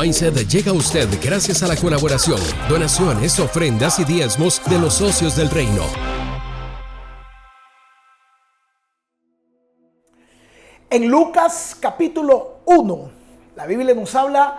Mindset llega a usted gracias a la colaboración, donaciones, ofrendas y diezmos de los socios del reino. En Lucas capítulo 1, la Biblia nos habla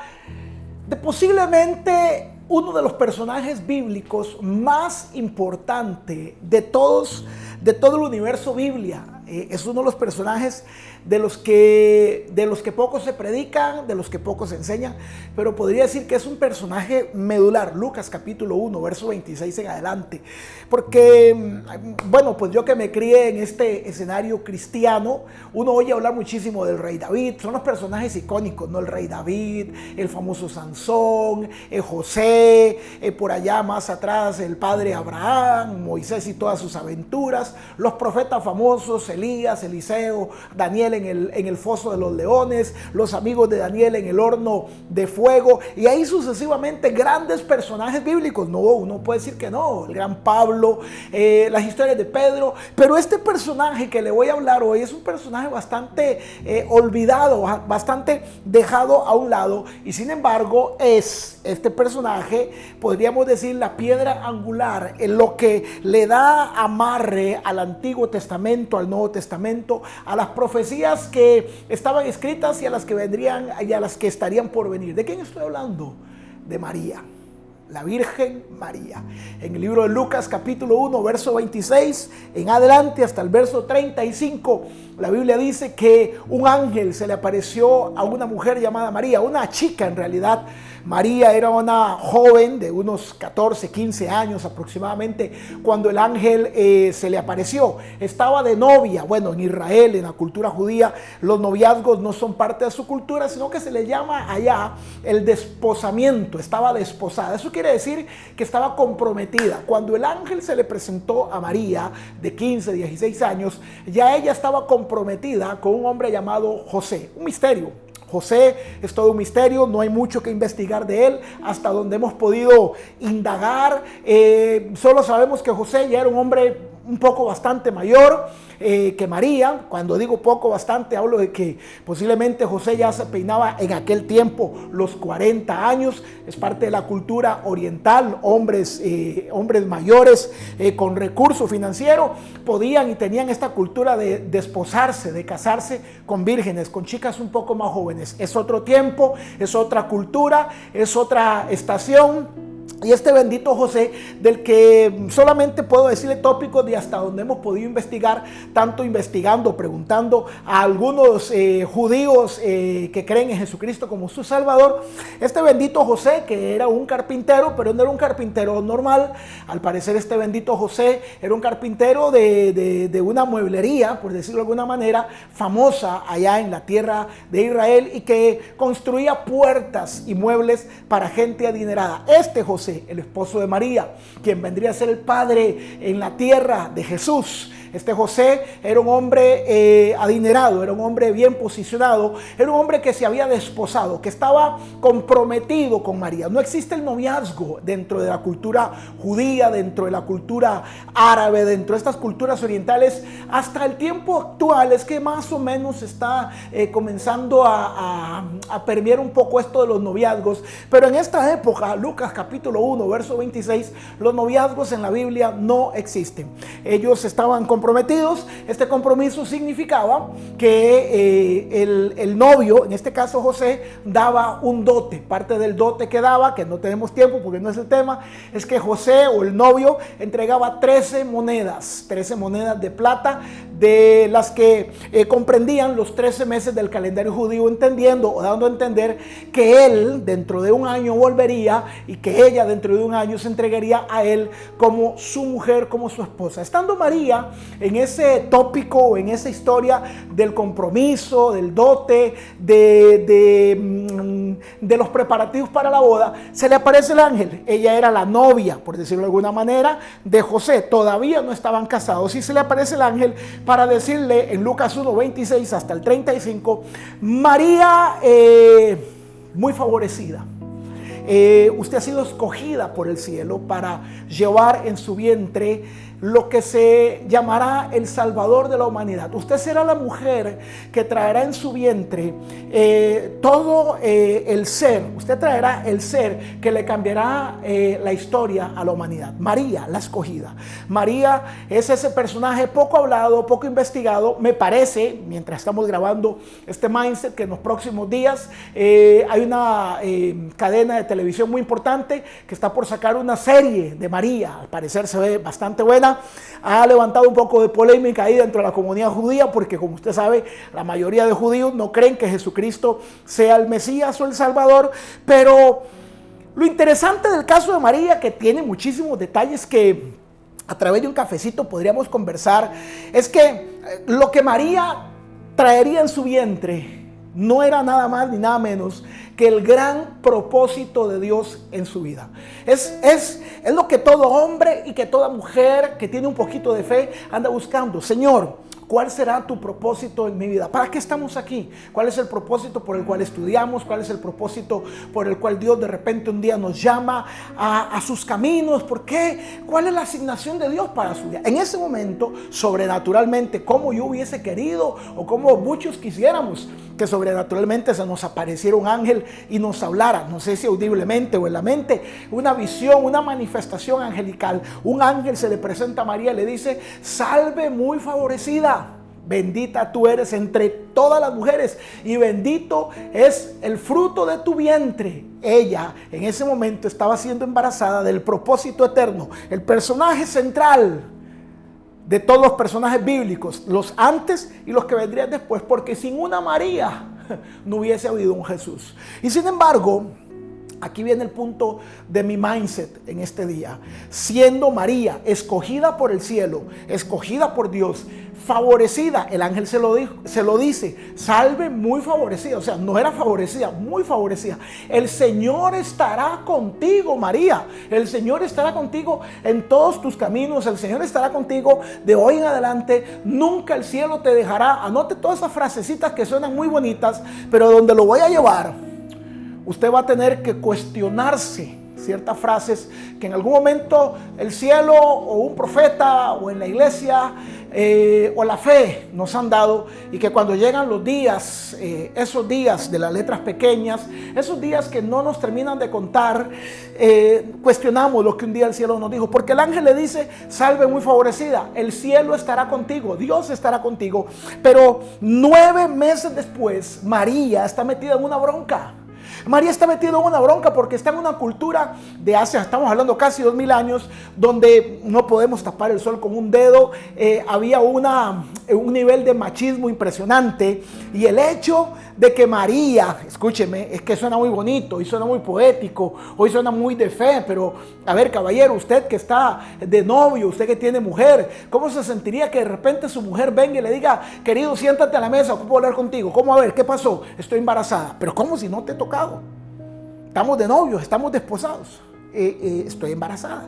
de posiblemente uno de los personajes bíblicos más importantes de todo el universo Biblia. Es uno de los personajes de los que pocos se predican, de los que pocos se enseñan, pero podría decir que es un personaje medular. Lucas capítulo 1, verso 26 en adelante. Porque, bueno, pues yo que me crié en este escenario cristiano, uno oye hablar muchísimo del rey David. Son los personajes icónicos, ¿no? El rey David, el famoso Sansón, José, por allá más atrás el padre Abraham, Moisés y todas sus aventuras, los profetas famosos, Elías, Eliseo, Daniel en el foso de los leones, los amigos de Daniel en el horno de fuego, y ahí sucesivamente grandes personajes bíblicos. No, uno puede decir que no, el gran Pablo, las historias de Pedro, pero este personaje que le voy a hablar hoy es un personaje bastante olvidado, bastante dejado a un lado, y sin embargo es este personaje, podríamos decir, la piedra angular, en lo que le da amarre al Antiguo Testamento, al Nuevo Testamento, a las profecías que estaban escritas y a las que vendrían y a las que estarían por venir. ¿De quién estoy hablando? De María, la Virgen María. En el libro de Lucas capítulo 1, verso 26 en adelante hasta el verso 35, la Biblia dice que un ángel se le apareció a una mujer llamada María, una chica en realidad. María era una joven de unos 14, 15 años aproximadamente cuando el ángel se le apareció. Estaba de novia. Bueno, en Israel, en la cultura judía, los noviazgos no son parte de su cultura, sino que se le llama allá el desposamiento. Estaba desposada. Eso quiere decir que estaba comprometida. Cuando el ángel se le presentó a María, de 15, 16 años, ya ella estaba comprometida con un hombre llamado José. Un misterio. José es todo un misterio, no hay mucho que investigar de él, hasta donde hemos podido indagar. Solo sabemos que José ya era un hombre un poco bastante mayor que María. Cuando digo poco bastante, hablo de que posiblemente José ya se peinaba en aquel tiempo los 40 años. Es parte de la cultura oriental. Hombres mayores con recurso financiero podían y tenían esta cultura de desposarse, de casarse con vírgenes, con chicas un poco más jóvenes. Es otro tiempo, es otra cultura, es otra estación. Y este bendito José, del que solamente puedo decirle tópicos de hasta donde hemos podido investigar, tanto investigando, preguntando a algunos judíos que creen en Jesucristo como su Salvador. Este bendito José, que era un carpintero, pero no era un carpintero normal. Al parecer este bendito José era un carpintero de una mueblería, por decirlo de alguna manera, famosa allá en la tierra de Israel, y que construía puertas y muebles para gente adinerada. Este José, el esposo de María, quien vendría a ser el padre en la tierra de Jesús. Este José era un hombre adinerado, era un hombre bien posicionado, era un hombre que se había desposado, que estaba comprometido con María. No existe el noviazgo dentro de la cultura judía, dentro de la cultura árabe, dentro de estas culturas orientales. Hasta el tiempo actual es que más o menos está comenzando a permear un poco esto de los noviazgos. Pero en esta época, Lucas capítulo 1, verso 26, los noviazgos en la Biblia no existen. Ellos estaban comprometidos. Este compromiso significaba que el novio, en este caso José, daba un dote. Parte del dote que daba, que no tenemos tiempo porque no es el tema, es que José o el novio entregaba 13 monedas de plata, de las que comprendían los 13 meses del calendario judío, entendiendo o dando a entender que él dentro de un año volvería y que ella dentro de un año se entregaría a él como su mujer, como su esposa. Estando María en ese tópico, en esa historia del compromiso, del dote, de los preparativos para la boda, se le aparece el ángel. Ella era la novia, por decirlo de alguna manera, de José. Todavía no estaban casados, y se le aparece el ángel para decirle en Lucas 1, 26 hasta el 35, María, muy favorecida. Usted ha sido escogida por el cielo para llevar en su vientre lo que se llamará el Salvador de la humanidad. Usted será la mujer que traerá en su vientre todo el ser. Usted traerá el ser que le cambiará la historia a la humanidad. María, la escogida. María es ese personaje poco hablado, poco investigado. Me parece, mientras estamos grabando este Mindset, que en los próximos días hay una cadena de televisión muy importante que está por sacar una serie de María. Al parecer se ve bastante buena. Ha levantado un poco de polémica ahí dentro de la comunidad judía, porque como usted sabe, la mayoría de judíos no creen que Jesucristo sea el Mesías o el Salvador. Pero lo interesante del caso de María, que tiene muchísimos detalles que a través de un cafecito podríamos conversar, es que lo que María traería en su vientre no era nada más ni nada menos que el gran propósito de Dios en su vida. Es lo que todo hombre y que toda mujer que tiene un poquito de fe anda buscando. Señor, ¿cuál será tu propósito en mi vida? ¿Para qué estamos aquí? ¿Cuál es el propósito por el cual estudiamos? ¿Cuál es el propósito por el cual Dios de repente un día nos llama a sus caminos? ¿Por qué? ¿Cuál es la asignación de Dios para su vida? En ese momento, sobrenaturalmente, como yo hubiese querido o como muchos quisiéramos que sobrenaturalmente se nos apareciera un ángel y nos hablara, no sé si audiblemente o en la mente, una visión, una manifestación angelical. Un ángel se le presenta a María y le dice: salve muy favorecida, bendita tú eres entre todas las mujeres y bendito es el fruto de tu vientre. Ella en ese momento estaba siendo embarazada del propósito eterno, el personaje central de todos los personajes bíblicos, los antes y los que vendrían después, porque sin una María no hubiese habido un Jesús. Y sin embargo, aquí viene el punto de mi mindset en este día. Siendo María escogida por el cielo, escogida por Dios, favorecida, el ángel se lo dice, salve muy favorecida. O sea, no era favorecida, muy favorecida. El Señor estará contigo, María. El Señor estará contigo en todos tus caminos. El Señor estará contigo de hoy en adelante. Nunca el cielo te dejará. Anote todas esas frasecitas que suenan muy bonitas, pero donde lo voy a llevar, usted va a tener que cuestionarse ciertas frases que en algún momento el cielo o un profeta o en la iglesia o la fe nos han dado, y que cuando llegan los días, esos días de las letras pequeñas, esos días que no nos terminan de contar, cuestionamos lo que un día el cielo nos dijo, porque el ángel le dice: salve muy favorecida, el cielo estará contigo, Dios estará contigo. Pero 9 meses después, María está metida en una bronca. María está metida en una bronca porque está en una cultura de hace, estamos hablando casi 2000 años, donde no podemos tapar el sol con un dedo. Había un nivel de machismo impresionante, y el hecho de que María, escúcheme, es que suena muy bonito y suena muy poético, hoy suena muy de fe, pero a ver, caballero, usted que está de novio, usted que tiene mujer, ¿cómo se sentiría que de repente su mujer venga y le diga: querido, siéntate a la mesa, ¿puedo hablar contigo? ¿Cómo? A ver, ¿qué pasó? Estoy embarazada. Pero ¿cómo si no te he tocado? Estamos de novios, estamos desposados. Estoy embarazada.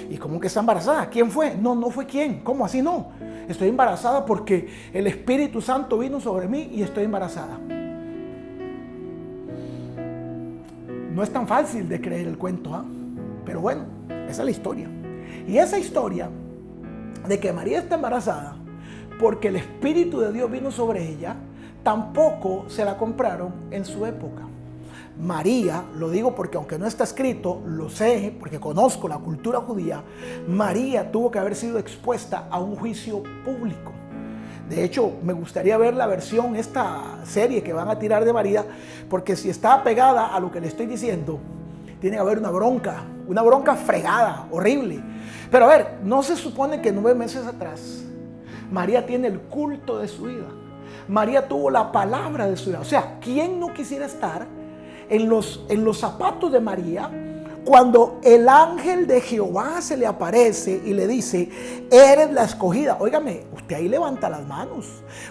¿Y cómo que está embarazada? ¿Quién fue? No fue quién. ¿Cómo así no? Estoy embarazada porque el Espíritu Santo vino sobre mí y estoy embarazada. No es tan fácil de creer el cuento, ¿eh? Pero bueno, esa es la historia. Y esa historia de que María está embarazada porque el Espíritu de Dios vino sobre ella, tampoco se la compraron en su época. María, lo digo porque aunque no está escrito, lo sé porque conozco la cultura judía, María tuvo que haber sido expuesta a un juicio público. De hecho, me gustaría ver la versión, esta serie que van a tirar de María, porque si está pegada a lo que le estoy diciendo, tiene que haber una bronca fregada, horrible. Pero a ver, ¿no se supone que 9 meses atrás María tiene el culto de su vida? María tuvo la palabra de su vida. O sea, ¿quién no quisiera estar en los zapatos de María cuando el ángel de Jehová se le aparece y le dice: eres la escogida? Óigame, usted ahí levanta las manos.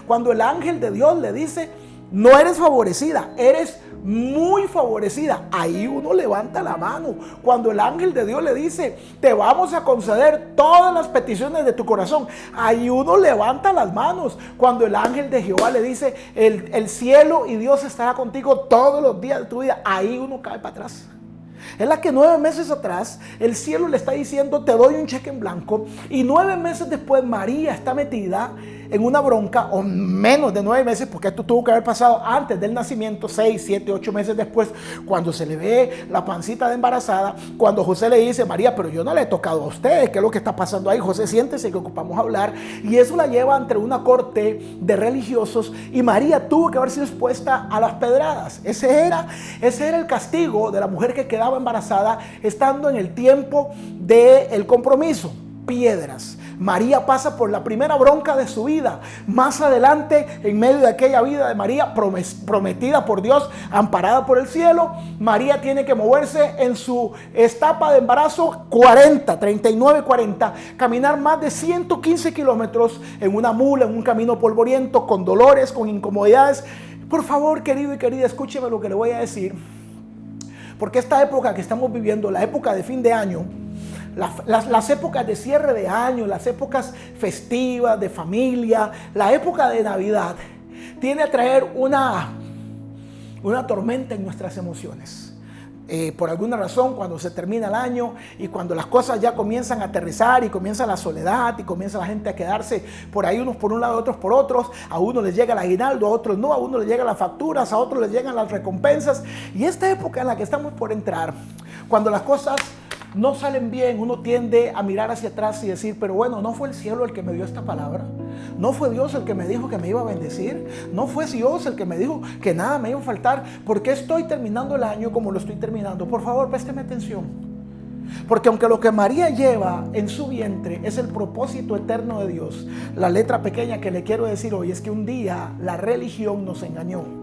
Cuando el ángel de Dios le dice: no eres favorecida, eres muy favorecida, ahí uno levanta la mano. Cuando el ángel de Dios le dice: te vamos a conceder todas las peticiones de tu corazón, ahí uno levanta las manos. Cuando el ángel de Jehová le dice: el cielo y Dios estará contigo todos los días de tu vida, ahí uno cae para atrás. Es la que 9 meses atrás el cielo le está diciendo: te doy un cheque en blanco, y 9 meses después María está metida en una bronca, o menos de 9 meses, porque esto tuvo que haber pasado antes del nacimiento, 6, 7, 8 meses después, cuando se le ve la pancita de embarazada, cuando José le dice: María, pero yo no le he tocado a usted, ¿qué es lo que está pasando ahí? José, siéntese que ocupamos hablar, y eso la lleva ante una corte de religiosos, y María tuvo que haber sido expuesta a las pedradas. Ese era el castigo de la mujer que quedaba embarazada estando en el tiempo del compromiso: piedras. María pasa por la primera bronca de su vida. Más adelante, en medio de aquella vida de María prometida por Dios, amparada por el cielo, María tiene que moverse en su etapa de embarazo 39-40, caminar más de 115 kilómetros en una mula, en un camino polvoriento, con dolores, con incomodidades. Por favor, querido y querida, escúcheme lo que le voy a decir, porque esta época que estamos viviendo, la época de fin de año, las épocas de cierre de año, las épocas festivas, de familia, la época de Navidad, tiene a traer una tormenta en nuestras emociones. Por alguna razón, cuando se termina el año y cuando las cosas ya comienzan a aterrizar y comienza la soledad y comienza la gente a quedarse por ahí, unos por un lado, otros por otros, a uno les llega el aguinaldo, a otros no, a uno les llegan las facturas, a otros les llegan las recompensas. Y esta época en la que estamos por entrar, cuando las cosas no salen bien, uno tiende a mirar hacia atrás y decir: pero bueno, ¿no fue el cielo el que me dio esta palabra? ¿No fue Dios el que me dijo que me iba a bendecir? ¿No fue Dios el que me dijo que nada me iba a faltar? ¿Por qué estoy terminando el año como lo estoy terminando? Por favor, présteme atención. Porque aunque lo que María lleva en su vientre es el propósito eterno de Dios, la letra pequeña que le quiero decir hoy es que un día la religión nos engañó.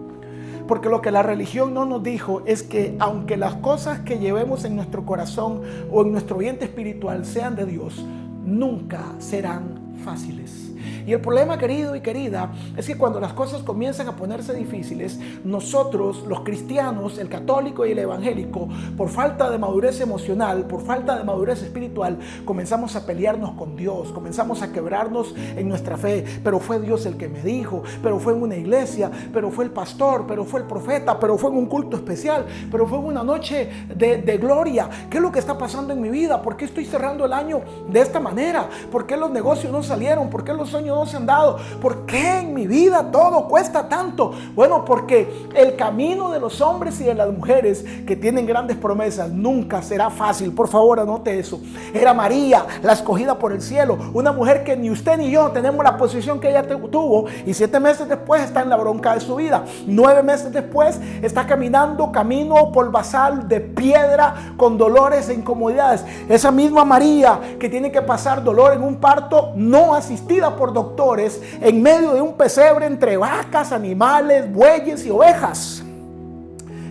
Porque lo que la religión no nos dijo es que aunque las cosas que llevemos en nuestro corazón o en nuestro vientre espiritual sean de Dios, nunca serán fáciles. Y el problema, querido y querida, es que cuando las cosas comienzan a ponerse difíciles, nosotros, los cristianos, el católico y el evangélico, por falta de madurez emocional, por falta de madurez espiritual, comenzamos a pelearnos con Dios, comenzamos a quebrarnos en nuestra fe. Pero fue Dios el que me dijo, pero fue en una iglesia, pero fue el pastor, pero fue el profeta, pero fue en un culto especial, pero fue en una noche de gloria. ¿Qué es lo que está pasando en mi vida? ¿Por qué estoy cerrando el año de esta manera? ¿Por qué los negocios no salieron? ¿Por qué los sueños no se han dado? ¿Por qué en mi vida todo cuesta tanto? Bueno, porque el camino de los hombres y de las mujeres que tienen grandes promesas nunca será fácil. Por favor, anote eso. Era María, la escogida por el cielo, una mujer que ni usted ni yo tenemos la posición que ella tuvo, y 7 meses después está en la bronca de su vida. 9 meses después está caminando camino polvazal de piedra con dolores e incomodidades. Esa misma María que tiene que pasar dolor en un parto no asistida por doctores, en medio de un pesebre entre vacas, animales, bueyes y ovejas.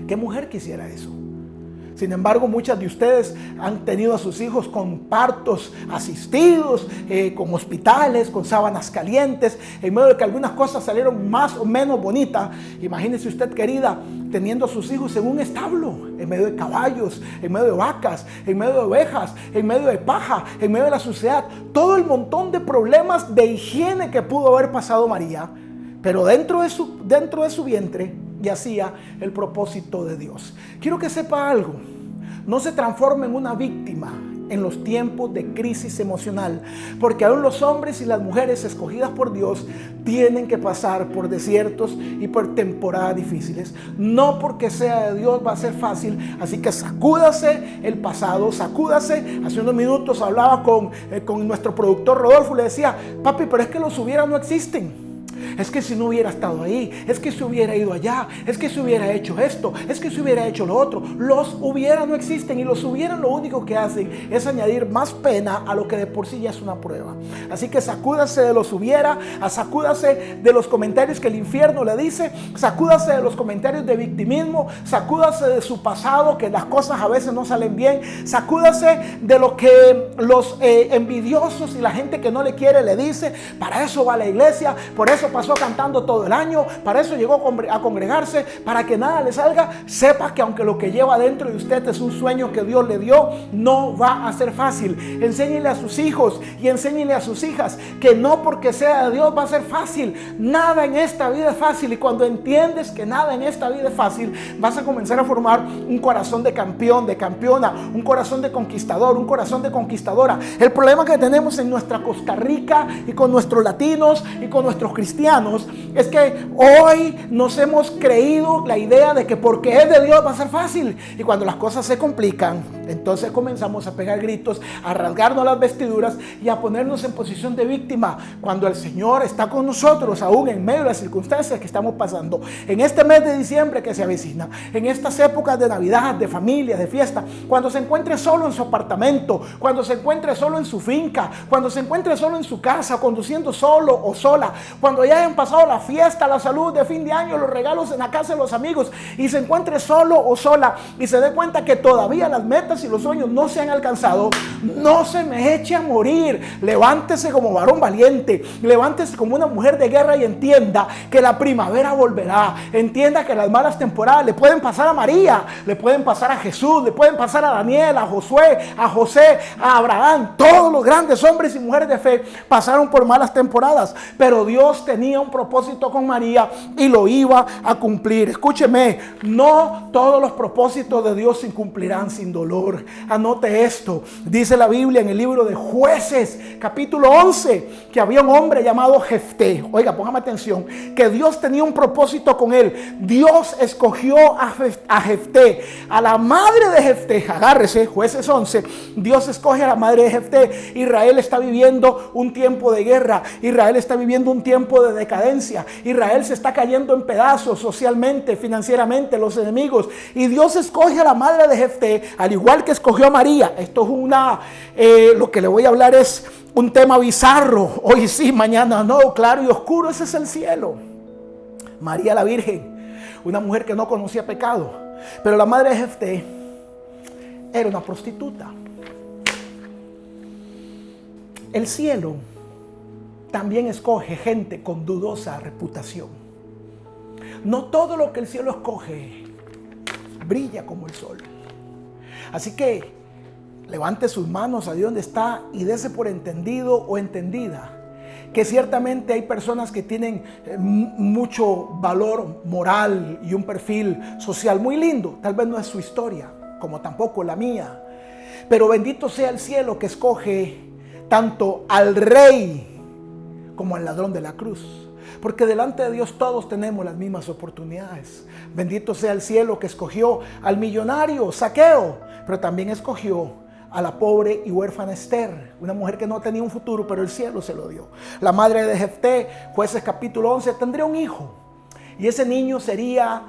¿Qué mujer quisiera eso? Sin embargo, muchas de ustedes han tenido a sus hijos con partos asistidos, con hospitales, con sábanas calientes, en medio de que algunas cosas salieron más o menos bonitas. Imagínese usted, querida, teniendo a sus hijos en un establo, en medio de caballos, en medio de vacas, en medio de ovejas, en medio de paja, en medio de la suciedad. Todo el montón de problemas de higiene que pudo haber pasado María, pero dentro de su vientre yacía el propósito de Dios. Quiero que sepa algo: no se transforme en una víctima en los tiempos de crisis emocional, porque aún los hombres y las mujeres escogidas por Dios tienen que pasar por desiertos y por temporadas difíciles. No porque sea de Dios va a ser fácil, así que sacúdase el pasado, sacúdase. Hace unos minutos hablaba con nuestro productor Rodolfo, le decía: papi, pero es que los hubiera no existen. Es que si no hubiera estado ahí, es que si hubiera ido allá, es que si hubiera hecho esto, es que si hubiera hecho lo otro. Los hubiera no existen, y los hubiera lo único que hacen es añadir más pena a lo que de por sí ya es una prueba. Así que sacúdase de los hubiera, sacúdase de los comentarios que el infierno le dice, sacúdase de los comentarios de victimismo, sacúdase de su pasado, que las cosas a veces no salen bien, sacúdase de lo que los envidiosos y la gente que no le quiere le dice. Para eso va a la iglesia, por eso pasó cantando todo el año, para eso llegó a congregarse, para que nada le salga. Sepa que aunque lo que lleva dentro de usted es un sueño que Dios le dio, no va a ser fácil. Enséñele a sus hijos y enséñele a sus hijas que no porque sea de Dios va a ser fácil. Nada en esta vida es fácil, y cuando entiendes que nada en esta vida es fácil, vas a comenzar a formar un corazón de campeón, de campeona, un corazón de conquistador, un corazón de conquistadora. El problema que tenemos en nuestra Costa Rica y con nuestros latinos y con nuestros cristianos es que hoy nos hemos creído la idea de que porque es de Dios va a ser fácil, y cuando las cosas se complican, entonces comenzamos a pegar gritos, a rasgarnos las vestiduras y a ponernos en posición de víctima, cuando el Señor está con nosotros aún en medio de las circunstancias que estamos pasando. En este mes de diciembre que se avecina, en estas épocas de Navidad, de familia, de fiesta, cuando se encuentre solo en su apartamento, cuando se encuentre solo en su finca, cuando se encuentre solo en su casa, conduciendo solo o sola, cuando ya hayan pasado la fiesta, la salud de fin de año, los regalos en la casa de los amigos, y se encuentre solo o sola y se dé cuenta que todavía las metas y los sueños no se han alcanzado, no se me eche a morir. Levántese como varón valiente, levántese como una mujer de guerra y entienda que la primavera volverá. Entienda que las malas temporadas le pueden pasar a María, le pueden pasar a Jesús, le pueden pasar a Daniel, a Josué, a José, a Abraham. Todos los grandes hombres y mujeres de fe pasaron por malas temporadas, pero Dios tenía un propósito con María y lo iba a cumplir. Escúcheme, no todos los propósitos de Dios se cumplirán sin dolor. Anote esto, dice la Biblia en el libro de Jueces, capítulo 11, que había un hombre llamado Jefté. Oiga, póngame atención, que Dios tenía un propósito con él. Dios escogió a Jefté, a la madre de Jefté. Agárrese, Jueces 11, Dios escoge a la madre de Jefté. Israel está viviendo un tiempo de guerra, Israel está viviendo un tiempo de decadencia, Israel se está cayendo en pedazos socialmente, financieramente, los enemigos, y Dios escoge a la madre de Jefté, al igual que escogió a María. Esto es lo que le voy a hablar es un tema bizarro, hoy sí, mañana no, claro y oscuro. Ese es el cielo. María la Virgen, una mujer que no conocía pecado, pero la madre de Jefté era una prostituta. El cielo también escoge gente con dudosa reputación. No todo lo que el cielo escoge brilla como el sol. Así que levante sus manos allí donde está y dése por entendido o entendida que ciertamente hay personas que tienen mucho valor moral y un perfil social muy lindo. Tal vez no es su historia, como tampoco la mía. Pero bendito sea el cielo que escoge tanto al rey como al ladrón de la cruz. Porque delante de Dios todos tenemos las mismas oportunidades. Bendito sea el cielo que escogió al millonario Zaqueo, pero también escogió a la pobre y huérfana Esther, una mujer que no tenía un futuro, pero el cielo se lo dio. La madre de Jefté, Jueces capítulo 11, tendría un hijo y ese niño sería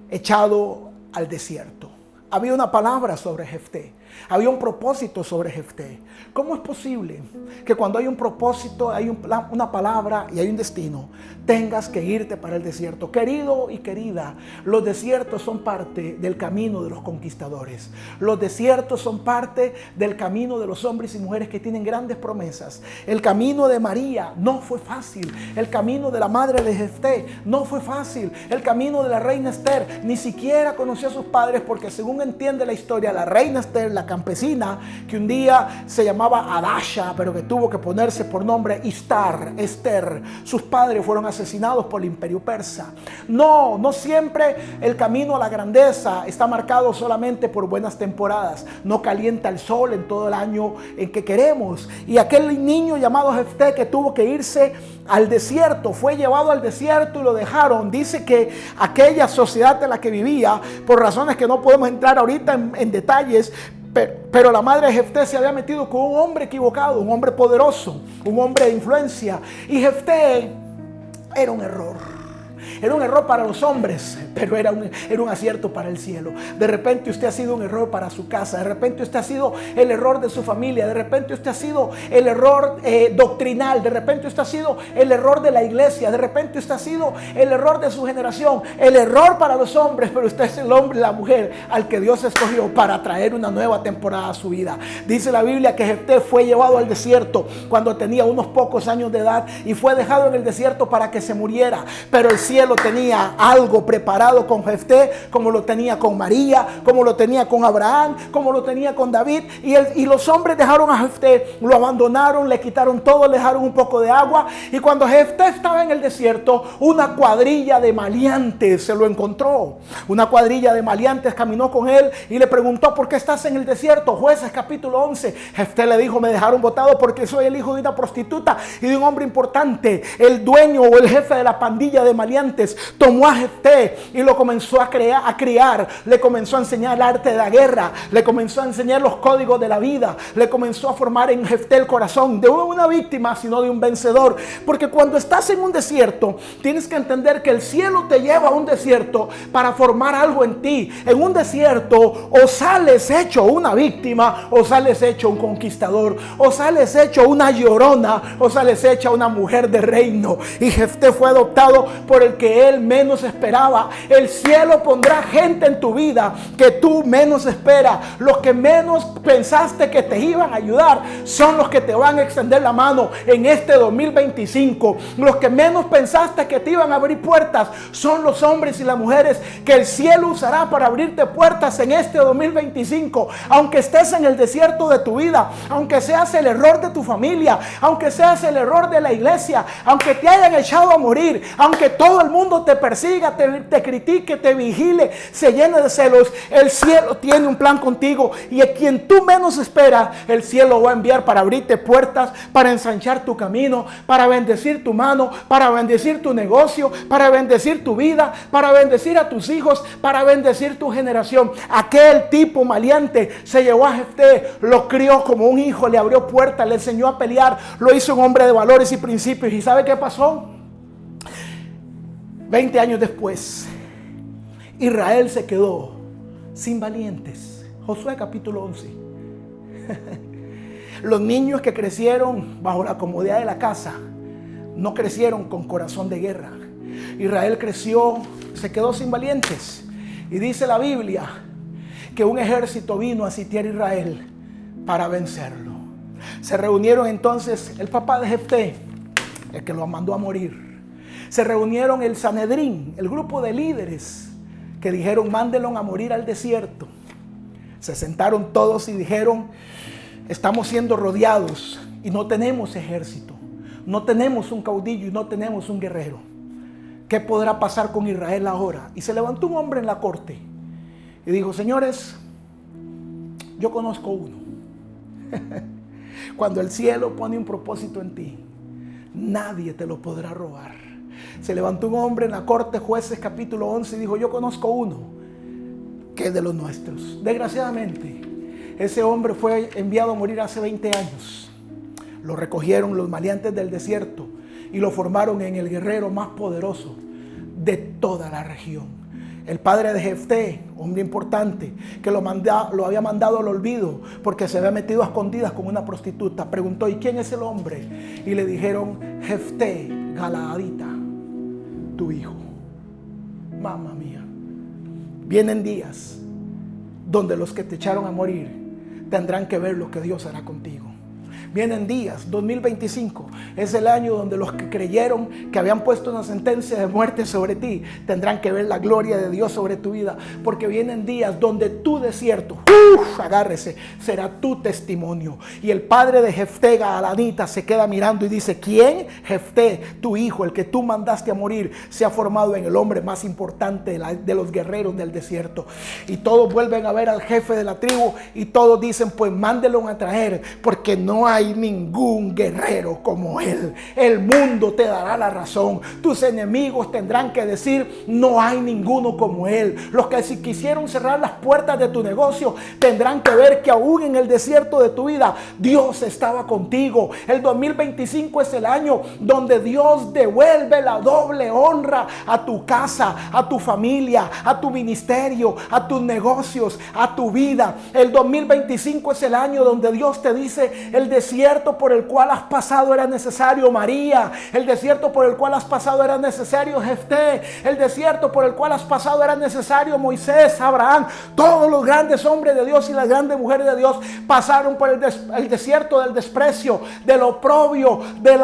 echado al desierto. Había una palabra sobre Jefté. Había un propósito sobre Jefté. ¿Cómo es posible que cuando hay un propósito, hay una palabra y hay un destino, tengas que irte para el desierto? Querido y querida, los desiertos son parte del camino de los conquistadores. Los desiertos son parte del camino de los hombres y mujeres que tienen grandes promesas. El camino de María no fue fácil. El camino de la madre de Jefté no fue fácil. El camino de la reina Esther ni siquiera conoció a sus padres, porque según entiende la historia, la reina Esther, la campesina que un día se llamaba Adasha, pero que tuvo que ponerse por nombre Esther, sus padres fueron asesinados por el imperio persa. No siempre el camino a la grandeza está marcado solamente por buenas temporadas. No calienta el sol en todo el año en que queremos. Y aquel niño llamado Jefté, que tuvo que irse al desierto, fue llevado al desierto y lo dejaron. Dice que aquella sociedad en la que vivía, por razones que no podemos entrar ahorita en detalles, pero la madre de Jefté se había metido con un hombre equivocado, un hombre poderoso, un hombre de influencia. Y Jefté era un error. Era un error para los hombres, pero era un acierto para el cielo. De repente usted ha sido un error para su casa. De repente usted ha sido el error de su familia. De repente usted ha sido el error doctrinal. De repente usted ha sido el error de la iglesia. De repente usted ha sido el error de su generación. El error para los hombres, pero usted es el hombre y la mujer al que Dios escogió para traer una nueva temporada a su vida. Dice la Biblia que Jefté fue llevado al desierto cuando tenía unos pocos años de edad y fue dejado en el desierto para que se muriera. Pero el cielo tenía algo preparado con Jefté, como lo tenía con María, como lo tenía con Abraham, como lo tenía con David. Y los hombres dejaron a Jefté, lo abandonaron, le quitaron todo, le dejaron un poco de agua. Y cuando Jefté estaba en el desierto, una cuadrilla de maleantes se lo encontró. Una cuadrilla de maleantes caminó con él y le preguntó: ¿por qué estás en el desierto? Jueces capítulo 11. Jefté le dijo: me dejaron botado porque soy el hijo de una prostituta y de un hombre importante. El dueño o el jefe de la pandilla de maleantes tomó a Jefté y lo comenzó a criar, le comenzó a enseñar el arte de la guerra, le comenzó a enseñar los códigos de la vida, le comenzó a formar en Jefté el corazón de una víctima, sino de un vencedor. Porque cuando estás en un desierto, tienes que entender que el cielo te lleva a un desierto para formar algo en ti. En un desierto o sales hecho una víctima, o sales hecho un conquistador, o sales hecho una llorona, o sales hecha una mujer de reino. Y Jefté fue adoptado por el que él menos esperaba. El cielo pondrá gente en tu vida que tú menos esperas. Los que menos pensaste que te iban a ayudar son los que te van a extender la mano en este 2025. Los que menos pensaste que te iban a abrir puertas son los hombres y las mujeres que el cielo usará para abrirte puertas en este 2025. Aunque estés en el desierto de tu vida, aunque seas el error de tu familia, aunque seas el error de la iglesia, aunque te hayan echado a morir, aunque todo el mundo te persiga, te critique, te vigile, se llene de celos, el cielo tiene un plan contigo. Y a quien tú menos esperas, el cielo va a enviar para abrirte puertas, para ensanchar tu camino, para bendecir tu mano, para bendecir tu negocio, para bendecir tu vida, para bendecir a tus hijos, para bendecir tu generación. Aquel tipo maleante se llevó a Jefté, lo crió como un hijo, le abrió puertas, le enseñó a pelear, lo hizo un hombre de valores y principios. ¿Y sabe qué pasó? 20 años después, Israel se quedó sin valientes. Josué capítulo 11. Los niños que crecieron bajo la comodidad de la casa no crecieron con corazón de guerra. Israel creció, se quedó sin valientes. Y dice la Biblia que un ejército vino a sitiar a Israel para vencerlo. Se reunieron entonces el papá de Jefté, el que lo mandó a morir. Se reunieron el Sanedrín, el grupo de líderes que dijeron: mándenlo a morir al desierto. Se sentaron todos y dijeron: estamos siendo rodeados y no tenemos ejército, no tenemos un caudillo y no tenemos un guerrero. ¿Qué podrá pasar con Israel ahora? Y se levantó un hombre en la corte y dijo: señores, yo conozco uno. Cuando el cielo pone un propósito en ti, nadie te lo podrá robar. Se levantó un hombre en la corte, Jueces capítulo 11, y dijo: yo conozco uno que es de los nuestros. Desgraciadamente, ese hombre fue enviado a morir hace 20 años. Lo recogieron los maleantes del desierto y lo formaron en el guerrero más poderoso de toda la región. El padre de Jefté, hombre importante, que lo había mandado al olvido porque se había metido a escondidas con una prostituta, preguntó: ¿y quién es el hombre? Y le dijeron: Jefté Galaadita, tu hijo. Mamma mía. Vienen días donde los que te echaron a morir tendrán que ver lo que Dios hará contigo. Vienen días, 2025, es el año donde los que creyeron que habían puesto una sentencia de muerte sobre ti tendrán que ver la gloria de Dios sobre tu vida, porque vienen días donde tu desierto, agárrese, será tu testimonio. Y el padre de Jefté Galaadita se queda mirando y dice: ¿quién? Jefté, tu hijo, el que tú mandaste a morir, se ha formado en el hombre más importante de los guerreros del desierto. Y todos vuelven a ver al jefe de la tribu y todos dicen: pues mándelo a traer, porque no hay ningún guerrero como él. El mundo te dará la razón. Tus enemigos tendrán que decir: no hay ninguno como él. Los que si quisieron cerrar las puertas de tu negocio tendrán que ver que aún en el desierto de tu vida Dios estaba contigo. El 2025 es el año donde Dios devuelve la doble honra a tu casa, a tu familia, a tu ministerio, a tus negocios, a tu vida. El 2025 es el año donde Dios te dice: el desierto por el cual has pasado era necesario María, el desierto por el cual has pasado era necesario Jefté, el desierto por el cual has pasado era necesario Moisés, Abraham. Todos los grandes hombres de Dios y las grandes mujeres de Dios pasaron por el desierto del desprecio, del oprobio, de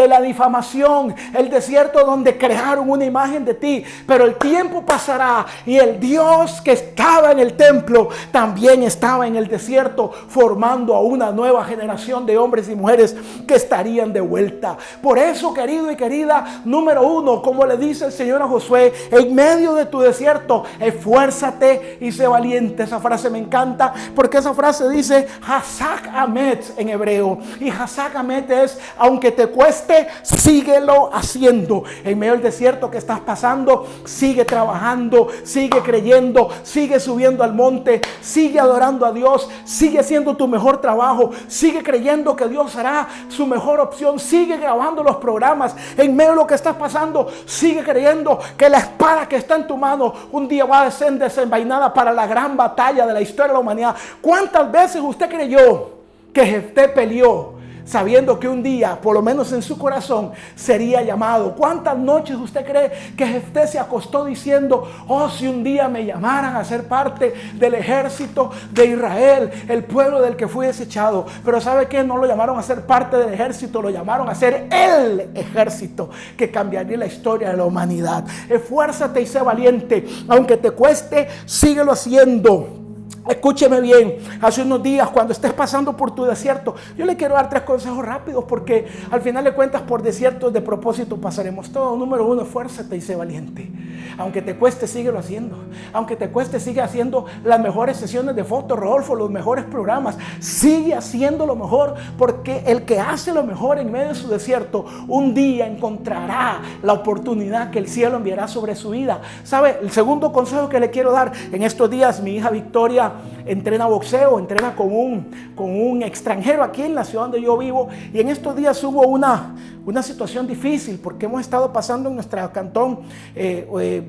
la difamación, el desierto donde crearon una imagen de ti. Pero el tiempo pasará y el Dios que estaba en el templo también estaba en el desierto, formando a una nueva generación de hombres y mujeres que estarían de vuelta. Por eso, querido y querida, número uno, como le dice el Señor a Josué: en medio de tu desierto, esfuérzate y sé valiente. Esa frase me encanta porque esa frase dice Hazak Amet en hebreo, y Hazak Amet es: aunque te cueste, síguelo haciendo. En medio del desierto que estás pasando, sigue trabajando, sigue creyendo, sigue subiendo al monte, sigue adorando a Dios, sigue haciendo tu mejor trabajo, sigue creyendo que Dios hará su mejor opción, sigue grabando los programas. En medio de lo que estás pasando, sigue creyendo que la espada que está en tu mano un día va a ser desenvainada para la gran batalla de la historia de la humanidad. ¿Cuántas veces usted creyó que Jefté peleó sabiendo que un día, por lo menos en su corazón, sería llamado? ¿Cuántas noches usted cree que Jefté se acostó diciendo: oh, si un día me llamaran a ser parte del ejército de Israel, el pueblo del que fui desechado? Pero ¿sabe qué? No lo llamaron a ser parte del ejército, lo llamaron a ser el ejército que cambiaría la historia de la humanidad. Esfuérzate y sé valiente, aunque te cueste, síguelo haciendo. Escúcheme bien, hace unos días, cuando estés pasando por tu desierto, yo le quiero dar 3 consejos rápidos, porque al final de cuentas por desiertos de propósito pasaremos todos. Número 1, esfuérzate y sé valiente. Aunque te cueste, síguelo haciendo. Aunque te cueste, sigue haciendo las mejores sesiones de fotos, Rodolfo, los mejores programas. Sigue haciendo lo mejor, porque el que hace lo mejor en medio de su desierto, un día encontrará la oportunidad que el cielo enviará sobre su vida. ¿Sabe? El segundo consejo que le quiero dar: en estos días mi hija Victoria entrena boxeo, entrena con un extranjero aquí en la ciudad donde yo vivo, y en estos días hubo una situación difícil porque hemos estado pasando en nuestro cantón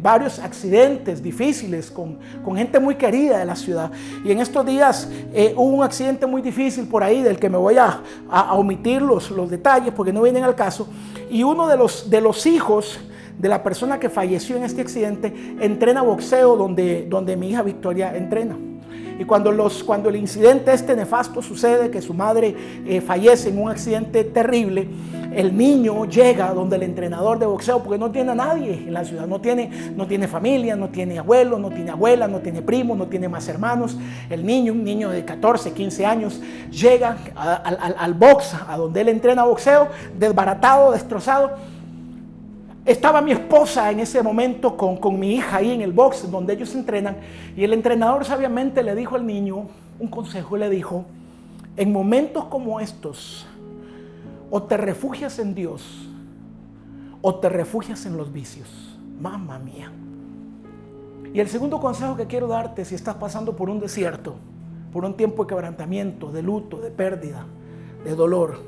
varios accidentes difíciles con gente muy querida de la ciudad, y en estos días hubo un accidente muy difícil por ahí del que me voy a omitir los detalles porque no vienen al caso, y uno de los hijos de la persona que falleció en este accidente entrena boxeo donde mi hija Victoria entrena. Y cuando el incidente nefasto sucede, que su madre fallece en un accidente terrible, el niño llega donde el entrenador de boxeo, porque no tiene a nadie en la ciudad, no tiene familia, no tiene abuelo, no tiene abuela, no tiene primo, no tiene más hermanos. El niño, un niño de 14, 15 años, llega al box, a donde él entrena boxeo, desbaratado, destrozado. Estaba mi esposa en ese momento con mi hija ahí en el box donde ellos entrenan, y el entrenador sabiamente le dijo al niño un consejo. Le dijo: en momentos como estos, O te refugias en Dios o te refugias en los vicios. Mamma mía. Y el segundo consejo que quiero darte, si estás pasando por un desierto, por un tiempo de quebrantamiento, de luto, de pérdida, de dolor,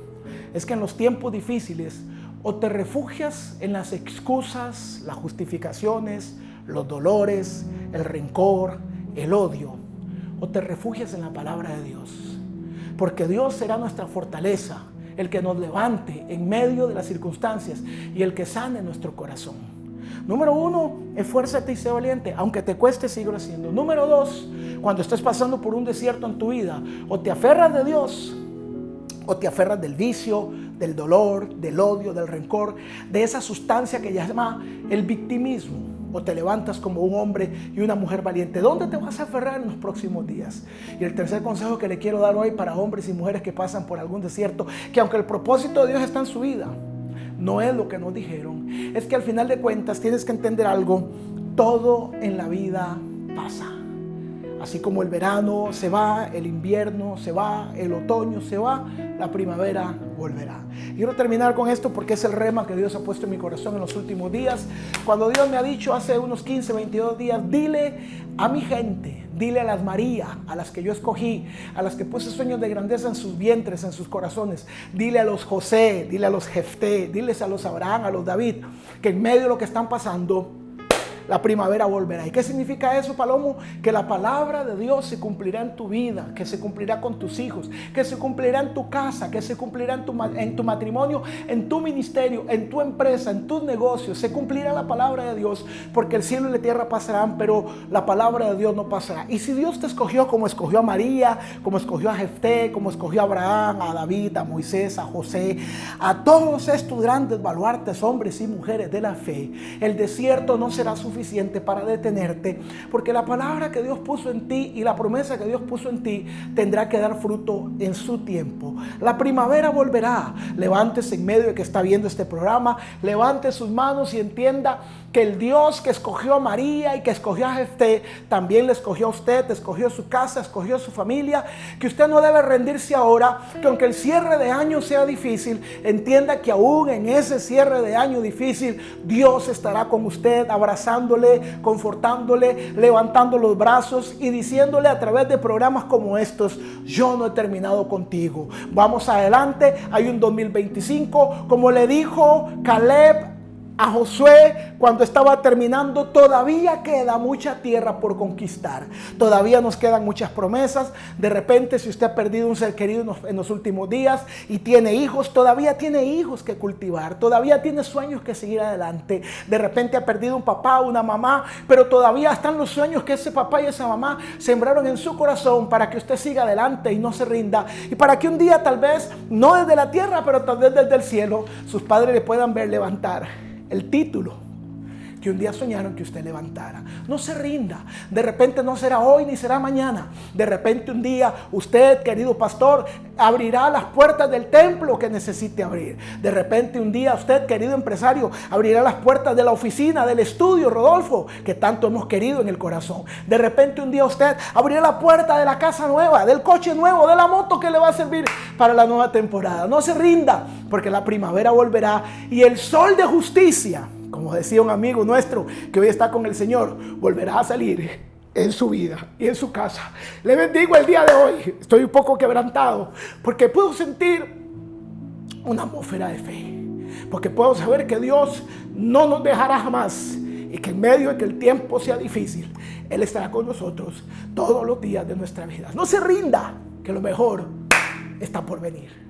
es que en los tiempos difíciles o te refugias en las excusas, las justificaciones, los dolores, el rencor, el odio, o te refugias en la palabra de Dios. Porque Dios será nuestra fortaleza, el que nos levante en medio de las circunstancias y el que sane nuestro corazón. Número 1, esfuérzate y sé valiente, aunque te cueste, síguelo haciendo. Número 2, cuando estés pasando por un desierto en tu vida, o te aferras de Dios, o te aferras del vicio, del dolor, del odio, del rencor, de esa sustancia que llama el victimismo, o te levantas como un hombre y una mujer valiente. ¿Dónde te vas a aferrar en los próximos días? Y el tercer consejo que le quiero dar hoy para hombres y mujeres que pasan por algún desierto, que aunque el propósito de Dios está en su vida, no es lo que nos dijeron, es que al final de cuentas tienes que entender algo: todo en la vida pasa. Así como el verano se va, el invierno se va, el otoño se va, la primavera volverá. Quiero terminar con esto porque es el rema que Dios ha puesto en mi corazón en los últimos días. Cuando Dios me ha dicho hace unos 15, 22 días, dile a mi gente, dile a las María, a las que yo escogí, a las que puse sueños de grandeza en sus vientres, en sus corazones. Dile a los José, dile a los Jefté, diles a los Abraham, a los David, que en medio de lo que están pasando, la primavera volverá. ¿Y qué significa eso, Palomo? Que la palabra de Dios se cumplirá en tu vida, que se cumplirá con tus hijos, que se cumplirá en tu casa, que se cumplirá en tu matrimonio, en tu ministerio, en tu empresa, en tus negocios. Se cumplirá la palabra de Dios, porque el cielo y la tierra pasarán, pero la palabra de Dios no pasará. Y si Dios te escogió como escogió a María, como escogió a Jefté, como escogió a Abraham, a David, a Moisés, a José, a todos estos grandes baluartes, hombres y mujeres de la fe, el desierto no será suficiente para detenerte, porque la palabra que Dios puso en ti y la promesa que Dios puso en ti tendrá que dar fruto en su tiempo. La primavera volverá. Levántese en medio de que está viendo este programa, levante sus manos y entienda que el Dios que escogió a María y que escogió a Jefté también le escogió a usted, escogió su casa, escogió su familia, que usted no debe rendirse ahora, que aunque el cierre de año sea difícil, entienda que aún en ese cierre de año difícil Dios estará con usted, abrazándole, confortándole, levantando los brazos y diciéndole a través de programas como estos: yo no he terminado contigo, vamos adelante, hay un 2025, como le dijo Caleb a Josué cuando estaba terminando: todavía queda mucha tierra por conquistar, todavía nos quedan muchas promesas. De repente, si usted ha perdido un ser querido en los últimos días y tiene hijos, todavía tiene hijos que cultivar, todavía tiene sueños que seguir adelante. De repente ha perdido un papá o una mamá, pero todavía están los sueños que ese papá y esa mamá sembraron en su corazón para que usted siga adelante y no se rinda, y para que un día, tal vez no desde la tierra, pero tal vez desde el cielo, sus padres le puedan ver levantar el título que un día soñaron que usted levantara. No se rinda. De repente no será hoy ni será mañana. De repente un día usted, querido pastor, abrirá las puertas del templo que necesite abrir. De repente un día usted, querido empresario, abrirá las puertas de la oficina, del estudio, Rodolfo, que tanto hemos querido en el corazón. De repente un día usted abrirá la puerta de la casa nueva, del coche nuevo, de la moto que le va a servir para la nueva temporada. No se rinda, porque la primavera volverá y el sol de justicia, como decía un amigo nuestro que hoy está con el Señor, volverá a salir en su vida y en su casa. Le bendigo el día de hoy. Estoy un poco quebrantado porque puedo sentir una atmósfera de fe, porque puedo saber que Dios no nos dejará jamás y que en medio de que el tiempo sea difícil, Él estará con nosotros todos los días de nuestra vida. No se rinda, que lo mejor está por venir.